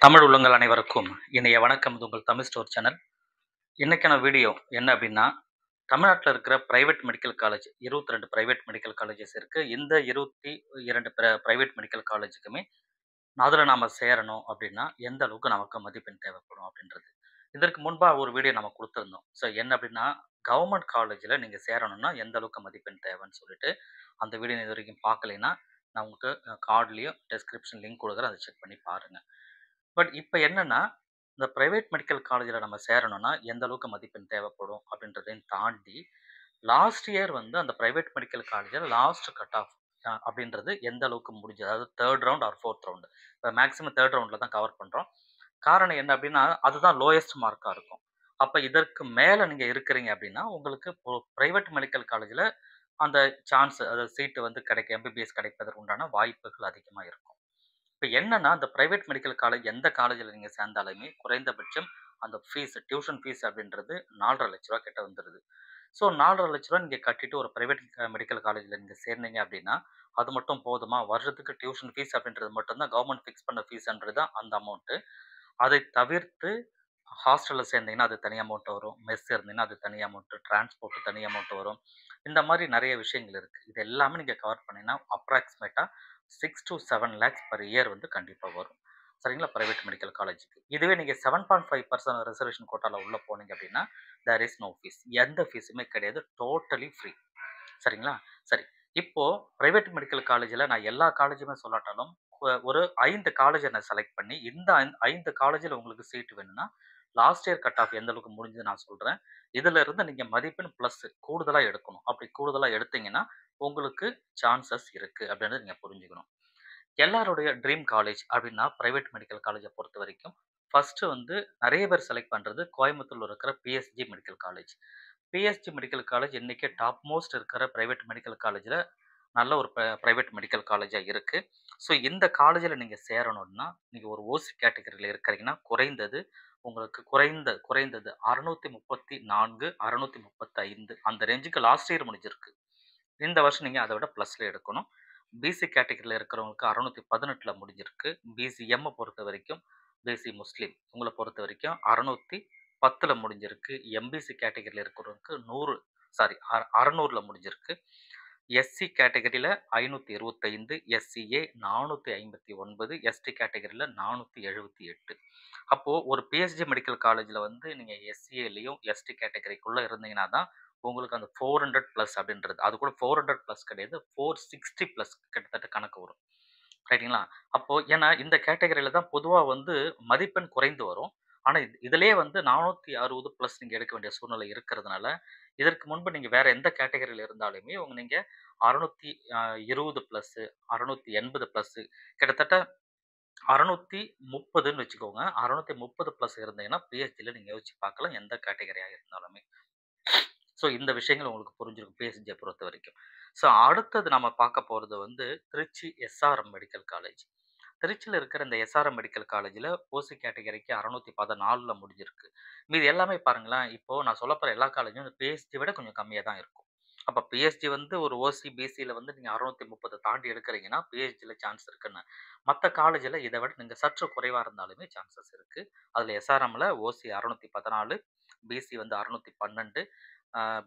தமிழ் உள்ளங்கள் அனைவருக்கும் இணைய வணக்கம். இது உங்கள் தமிழ் ஸ்டோர் சேனல். இன்னைக்கான வீடியோ என்ன அப்படின்னா, தமிழ்நாட்டில் இருக்கிற private medical college 22 private medical colleges இருக்கு. இந்த 22 பிரைவேட் மெடிக்கல் காலேஜுக்குமே அதில் நாம சேரணும் அப்படின்னா எந்த அளவுக்கு நமக்கு மதிப்பெண் தேவைப்படும் அப்படின்றது. இதற்கு முன்பா ஒரு வீடியோ நம்ம கொடுத்துருந்தோம். ஸோ என்ன அப்படின்னா, கவர்மெண்ட் காலேஜில் நீங்கள் சேரணும்னா எந்த அளவுக்கு மதிப்பெண் தேவைன்னு சொல்லிட்டு அந்த வீடியோ இது வரைக்கும் பார்க்கலைன்னா நான் உங்களுக்கு கார்ட்லேயும் டிஸ்கிரிப்ஷன் லிங்க் கொடுக்குறேன், அதை செக் பண்ணி பாருங்க. பட் இப்போ என்னன்னா, இந்த பிரைவேட் மெடிக்கல் காலேஜில் நம்ம சேரணும்னா எந்த அளவுக்கு மதிப்பெண் தேவைப்படும் அப்படின்றதையும் தாண்டி, லாஸ்ட் இயர் வந்து அந்த பிரைவேட் மெடிக்கல் காலேஜில் லாஸ்ட் கட் ஆஃப் அப்படின்றது எந்த அளவுக்கு முடிஞ்சது, அதாவது third round or fourth round. இப்போ மேக்ஸிமம் தேர்ட் ரவுண்டில் தான் கவர் பண்ணுறோம். காரணம் என்ன அப்படின்னா, அதுதான் லோயஸ்ட் மார்க்காக இருக்கும். அப்போ இதற்கு மேலே நீங்கள் இருக்கிறீங்க அப்படின்னா உங்களுக்கு பிரைவேட் மெடிக்கல் காலேஜில் அந்த சான்ஸ், அதாவது சீட்டு வந்து கிடைக்க எம்பிபிஎஸ் கிடைப்பதற்கு உண்டான வாய்ப்புகள் அதிகமாக இருக்கும். இப்ப என்னன்னா, அந்த பிரைவேட் மெடிக்கல் காலேஜ் எந்த காலேஜ்ல நீங்க சேர்ந்தாலுமே குறைந்தபட்சம் அந்த ஃபீஸ், டியூஷன் ஃபீஸ் அப்படின்றது ரூ. 4,50,000 கிட்ட வந்துருது. ஸோ ரூ. 4,50,000 நீங்க கட்டிட்டு ஒரு பிரைவேட் மெடிக்கல் காலேஜ்ல நீங்க சேர்ந்தீங்க அப்படின்னா, அது மட்டும் போதுமா? வருஷத்துக்கு டியூஷன் ஃபீஸ் அப்படின்றது மட்டும் தான் கவர்மெண்ட் ஃபிக்ஸ் பண்ண ஃபீஸ்ன்றது தான் அந்த அமௌண்ட்டு. அதை தவிர்த்து ஹாஸ்டல்ல சேர்ந்தீங்கன்னா அது தனி அமௌண்ட் வரும். மெஸ் இருந்தீங்கன்னா அது தனி அமௌண்ட், டிரான்ஸ்போர்ட் தனி அமௌண்ட் வரும். இந்த மாரி நெறைய விஷயங்கள் இருக்கு. இது எல்லாமே நீங்க கவர் பண்ணீங்கன்னா அப்ராக்ஸிமேட்டா 6 டூ 7 லேக்ஸ் பெர் இயர் வந்து கண்டிப்பா வரும். சரிங்களா? பிரைவேட் மெடிக்கல் காலேஜுக்கு. இதுவே நீங்க 7.5% ரிசர்வேஷன் கோட்டால உள்ள போனீங்க அப்படின்னா, தேர் இஸ் நோ ஃபீஸ். எந்த ஃபீஸுமே கிடையாது. Totally free. சரிங்களா? சரி. இப்போ பிரைவேட் மெடிக்கல் காலேஜ்ல நான் எல்லா காலேஜுமே சொல்லாட்டாலும், ஒரு 5 காலேஜ நான் செலக்ட் பண்ணி, இந்த 5 காலேஜ்ல உங்களுக்கு சீட் வேணும்னா, லாஸ்ட் இயர் கட் ஆஃப் எந்த அளவுக்கு முடிஞ்சது நான் சொல்றேன். இதிலிருந்து நீங்க மதிப்பெண் பிளஸ் கூடுதலா எடுக்கணும். அப்படி கூடுதலா எடுத்தீங்கன்னா, உங்களுக்கு சான்சஸ் இருக்கு அப்படின்றத நீங்க புரிஞ்சுக்கணும். எல்லாருடைய ட்ரீம் காலேஜ் அப்படின்னா, பிரைவேட் மெடிக்கல் காலேஜ பொறுத்தவரைக்கும், ஃபர்ஸ்ட்டு வந்து நெறைய பேர் செலக்ட் பண்றது கோயம்புத்தூர்ல இருக்கிற PSG medical college. PSG medical college இன்னைக்கு டாப் மோஸ்ட் இருக்கிற பிரைவேட் மெடிக்கல் காலேஜ்ல நல்ல ஒரு பிரைவேட் மெடிக்கல் காலேஜா இருக்கு. ஸோ இந்த காலேஜ்ல நீங்க சேரணும்னா, நீங்க ஒரு ஓசி கேட்டகரியில இருக்கிறீங்கன்னா, குறைந்தது உங்களுக்கு குறைந்தது 634, 635 அந்த ரேஞ்சுக்கு லாஸ்ட் இயர் முடிஞ்சிருக்கு. இந்த வருஷம் நீங்க அத விட பிளஸ்ல எடுக்கணும். பிசி கேட்டகரியில இருக்கிறவங்களுக்கு 618ல முடிஞ்சிருக்கு. பிசிஎம்ம பொறுத்தவரைக்கும், பிசி முஸ்லீம் உங்கள பொறுத்தவரைக்கும் 610ல முடிஞ்சிருக்கு. எம்பிசி கேட்டகரியில இருக்கிறவங்களுக்கு 600ல முடிஞ்சிருக்கு. எஸ்சி கேட்டகரியில 525, எஸ்சிஏ 459, எஸ்டி கேட்டகரியில 478. அப்போ ஒரு பிஎஸ்ஜி மெடிக்கல் காலேஜ்ல வந்து நீங்க எஸ்சிஏலயும், எஸ்டி கேட்டகரிக்குள்ள இருந்தீங்கன்னா தான் உங்களுக்கு அந்த 400 பிளஸ் அப்படின்றது. அது கூட 400 பிளஸ் கிடையாது. 460 பிளஸ் கிட்டத்தட்ட கணக்கு வரும். ரைட்டுங்களா? அப்போ ஏன்னா இந்த கேட்டகரியில தான் பொதுவா வந்து மதிப்பெண் குறைந்து வரும். ஆனா இதிலேயே வந்து 460 பிளஸ் நீங்க எடுக்க வேண்டிய சூழ்நிலை இருக்கிறதுனால, இதற்கு முன்பு நீங்க வேற எந்த கேட்டகரியில இருந்தாலுமே நீங்க 620 பிளஸ், 680 பிளஸ் கிட்டத்தட்ட 630ன்னு வச்சுக்கோங்க. 630 பிளஸ் இருந்தீங்கன்னா, பிஹெச்டில நீங்க யோசிச்சு பார்க்கலாம். எந்த கேட்டகரியா இருந்தாலுமே. ஸோ இந்த விஷயங்கள் உங்களுக்கு புரிஞ்சிருக்கும் பிஎஸ்ஜிய பொறுத்தவரைக்கும். ஸோ அடுத்தது நம்ம பார்க்க போறது வந்து திருச்சி எஸ்ஆர்எம் மெடிக்கல் காலேஜ். திருச்சியில இருக்கிற இந்த எஸ்ஆர்எம் மெடிக்கல் காலேஜ்ல ஓசி கேட்டகரிக்கு 614ல முடிஞ்சிருக்கு. மீதி எல்லாமே பாருங்களேன், இப்போ நான் சொல்லப்போற எல்லா காலேஜும் இந்த பிஎஸ்ஜி விட கொஞ்சம் கம்மியா தான் இருக்கும். அப்ப பிஎஸ்ஜி வந்து ஒரு ஓசி, பிசில வந்து நீங்க 630 தாண்டி எடுக்கிறீங்கன்னா, பிஹெச்டில சான்ஸ் இருக்குன்னு. மத்த காலேஜ்ல இத விட நீங்க சற்று குறைவா இருந்தாலுமே சான்சஸ் இருக்கு. அதுல எஸ்ஆர்எம்ல ஓசி 614, பிசி வந்து 612,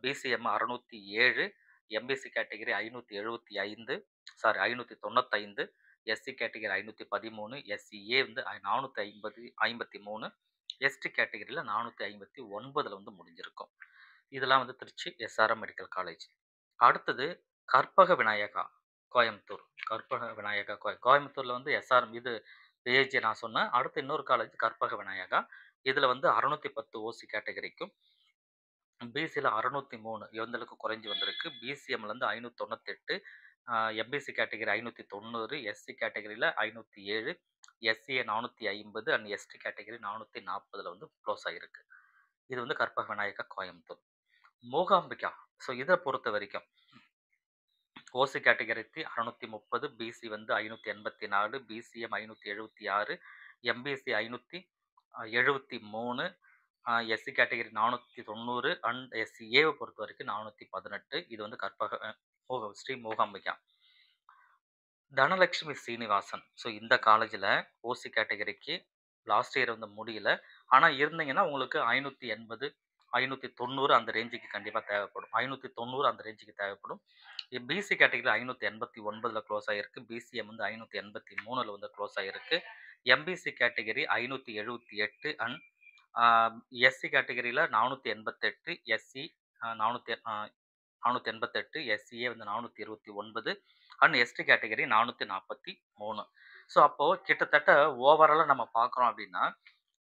BCM 607, MBC category 575, 595, SC category 513, SCA வந்து 453, எஸ்டி கேட்டகரியில 459ல வந்து முடிஞ்சிருக்கும். இதெல்லாம் வந்து திருச்சி எஸ்ஆர்எம் மெடிக்கல் காலேஜ். அடுத்தது கற்பக விநாயகா கோயம்புத்தூர். கற்பக விநாயகா கோயம்புத்தூர்ல வந்து எஸ்ஆர்எம் இது பிஹெச்டி நான் சொன்னேன். அடுத்து இன்னொரு காலேஜ் கற்பக விநாயகா. இதுல வந்து 610 ஓசி கேட்டகரிக்கும், பிசில 603 இவங்களுக்கு குறைஞ்சு வந்திருக்கு. பிசிஎம்லேருந்து 598, எம்பிசி கேட்டகரி 590, எஸ்சி கேட்டகரியில் 507, எஸ்சிஏ 450 அண்ட் எஸ்டி கேட்டகரி 440ல் வந்து க்ளோஸ் ஆகிருக்கு. இது வந்து கற்பக விநாயகா கோயம்புத்தூர். மூகாம்பிகா, ஸோ இதை பொறுத்த வரைக்கும் ஓசி கேட்டகரி 630, பிசி வந்து 584, BCM 576, MBC 573, SC category 490 and எஸ்சிஏவை பொறுத்த வரைக்கும் 418. இது வந்து ஸ்ரீ மூகாம்பிகா. தனலட்சுமி சீனிவாசன், ஸோ இந்த காலேஜில் ஓசி கேட்டகரிக்கு லாஸ்ட் இயர் வந்து முடியல. ஆனா இருந்தீங்கன்னா உங்களுக்கு 580, 590 அந்த ரேஞ்சுக்கு கண்டிப்பா தேவைப்படும். 590 அந்த ரேஞ்சுக்கு தேவைப்படும். பிசி கேட்டகரி 589ல க்ளோஸ் ஆயிருக்கு. பிசிஎம் வந்து 583ல வந்து க்ளோஸ் ஆயிருக்கு. எம்பிசி கேட்டகரி 578 அண்ட் எஸ்சி கேட்டகரியில 488, எஸ்சி 488, எஸ்சிஏ வந்து 429 அண்ட் எஸ்டி கேட்டகரி 443. ஸோ அப்போ கிட்டத்தட்ட ஓவராலா நம்ம பார்க்குறோம் அப்படின்னா,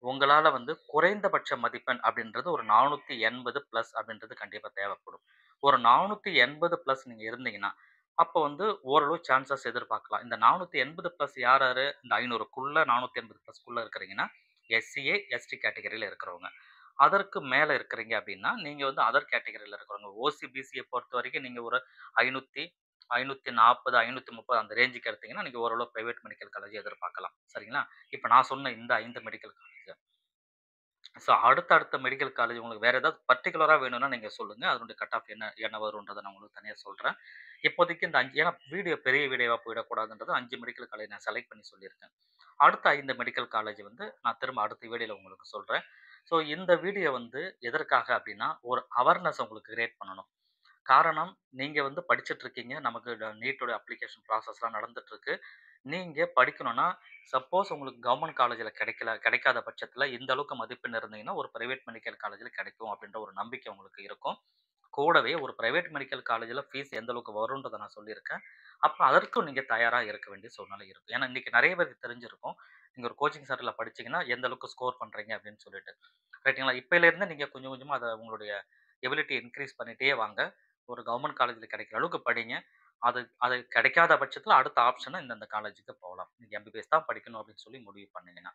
உங்களால வந்து குறைந்தபட்ச மதிப்பெண் அப்படின்றது ஒரு 480 பிளஸ் அப்படின்றது கண்டிப்பா தேவைப்படும். ஒரு 480 பிளஸ் நீங்க இருந்தீங்கன்னா, அப்போ வந்து ஓரளவு சான்சஸ் எதிர்பார்க்கலாம். இந்த 480 பிளஸ் யார் யாரு? இந்த 500க்குள்ள 480 பிளஸ்க்குள்ள இருக்கிறீங்கன்னா, எஸ்சிஏ, எஸ்டி கேட்டகரியில இருக்கிறவங்க. அதற்கு மேல இருக்கிறீங்க அப்படின்னா, நீங்க வந்து அதர் கேட்டகரியில இருக்கிறவங்க. ஓசி, பிசிய பொறுத்தவரைக்கும் நீங்க ஒரு 500, 540, 530 அந்த ரேஞ்சுக்கு எடுத்தீங்கன்னா, நீங்க ஓரளவு பிரைவேட் மெடிக்கல் காலேஜ் எதிர்பார்க்கலாம். சரிங்களா? இப்ப நான் சொன்ன இந்த 5 மெடிக்கல் காலேஜ். ஸோ அடுத்த மெடிக்கல் காலேஜ் உங்களுக்கு வேற ஏதாவது பர்ட்டிகுலரா வேணும்னா நீங்க சொல்லுங்க. அதனுடைய கட் ஆஃப் என்ன என்ன வரும்ன்றத நான் உங்களுக்கு தனியா சொல்றேன். இப்போதைக்கு இந்த 5 ஏன்னா வீடியோ பெரிய வீடியோவா போயிடக்கூடாதுன்றது 5 மெடிக்கல் காலேஜ் நான் செலக்ட் பண்ணி சொல்லியிருக்கேன். அடுத்த 5 மெடிக்கல் காலேஜ் வந்து நான் திரும்ப அடுத்த வீடியோல உங்களுக்கு சொல்றேன். ஸோ இந்த வீடியோ வந்து எதற்காக அப்டின்னா, ஒரு அவேர்னஸ் உங்களுக்கு கிரியேட் பண்ணணும். காரணம், நீங்க வந்து படிச்சுட்டு இருக்கீங்க. நமக்கு நீட்டோட அப்ளிகேஷன் ப்ராசஸ்லாம் நடந்துட்டு இருக்கு. நீங்க படிக்கணும்னா, சப்போஸ் உங்களுக்கு கவர்ன்மென்ட் காலேஜ்ல கிடைக்காத பட்சத்தில இந்த அளவுக்கு மதிப்பெண் இருந்தீங்கன்னா, ஒரு பிரைவேட் மெடிக்கல் காலேஜ்ல கிடைக்கும் அப்டின்ற ஒரு நம்பிக்கை உங்களுக்கு இருக்கும். கூடவே ஒரு பிரைவேட் மெடிக்கல் காலேஜ்ல ஃபீஸ் எந்த அளவுக்கு வரும்ன்றத நான் சொல்லியிருக்கேன். அப்ப அதற்கும் நீங்க தயாரா இருக்க வேண்டிய சூழ்நிலை இருக்கும். ஏன்னா, இன்னைக்கு நெறைய பேருக்கு தெரிஞ்சிருக்கும். நீங்க ஒரு கோச்சிங் சென்டர்ல படிச்சீங்கன்னா, எந்த அளவுக்கு ஸ்கோர் பண்றீங்க அப்டின்னு சொல்லிட்டு. ரைட்டுங்களா? இப்பயிலேருந்து நீங்க கொஞ்சம் கொஞ்சமா அத உங்களுடைய எபிலிட்டி இன்கிரீஸ் பண்ணிட்டே வாங்க. ஒரு கவர்ன்மென்ட் காலேஜ்ல கிடைக்கிற அளவுக்கு படிங்க. அது அது கிடைக்காத பட்சத்தில அடுத்த ஆப்ஷனா இந்தந்த காலேஜுக்கு போலாம். நீங்க எம்பிபிஎஸ் தான் படிக்கணும் அப்படின்னு சொல்லி முடிவு பண்ணீங்கன்னா.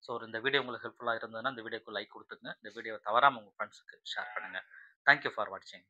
ஸோ இந்த வீடியோ உங்களுக்கு ஹெல்ப்ஃபுல்லா இருந்ததுன்னா, இந்த வீடியோக்கு லைக் குடுத்துங்க. இந்த வீடியோவ தவறாம உங்க ஃப்ரெண்ட்ஸ்க்கு ஷேர் பண்ணுங்க. தேங்க் யூ ஃபார் வாட்சிங்.